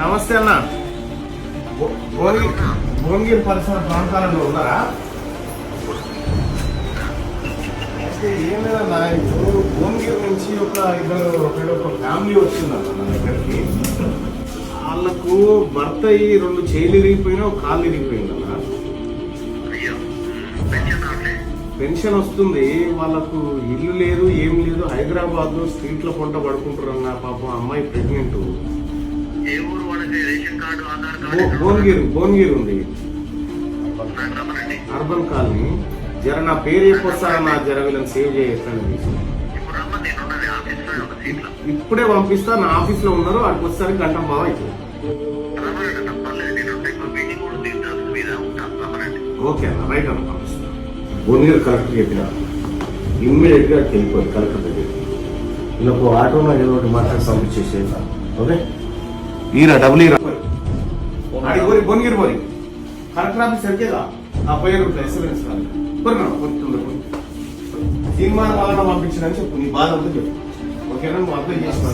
నమస్తే అన్న. భువనగిరి పరిసర ప్రాంతాలలో ఉన్నారా? అయితే ఏం లేదన్నా, ఇప్పుడు భువనగిరి నుంచి ఒక ఫ్యామిలీ వచ్చిందన్న నా దగ్గరికి. వాళ్ళకు భర్త అయ్యి 2 చేతులు ఇరిగిపోయినా ఒక కాళ్ళు ఇరిగిపోయిందన్న. పెన్షన్ వస్తుంది, వాళ్ళకు ఇల్లు లేదు, ఏం లేదు. హైదరాబాద్ లో స్ట్రీట్ లో పొంట పడుకుంటారన్న. పాపం అమ్మాయి ప్రెగ్నెంట్. భువనగిరి ఉంది, అర్బన్ కాలనీ. జర నా పేరు చెప్పొస్తారన్న, జర వీళ్ళని సేవ్ చేయొచ్చండి. ఇప్పుడే పంపిస్తా, నా ఆఫీస్ లో ఉన్నారు. అక్కడికి వస్తారు, గంట బాగా అవుతుంది. ఓకే అన్న, రైట్ అన్న, పంపిస్తా. భువనగిరి కలెక్టర్ చెప్పిన ఇమ్మీడియట్ గా వెళ్ళిపోయి కలెక్టర్ దగ్గర వీళ్ళకు ఆటోలో ఏదో ఒకటి మాట్లాడి పంపించేసేసా. ఓకే, ఈరా డబుల్ ఈరా భువనగిరి పోయి కలెక్టర్ ఆఫీస్ సరికేదా ఆ పోయారు ఎస్ఎంఎస్ సినిమా వాళ్ళని పంపించిన చెప్పు, నీ బాధ అంతా చెప్పు. ఓకేనా, నువ్వు అప్లై చేసిన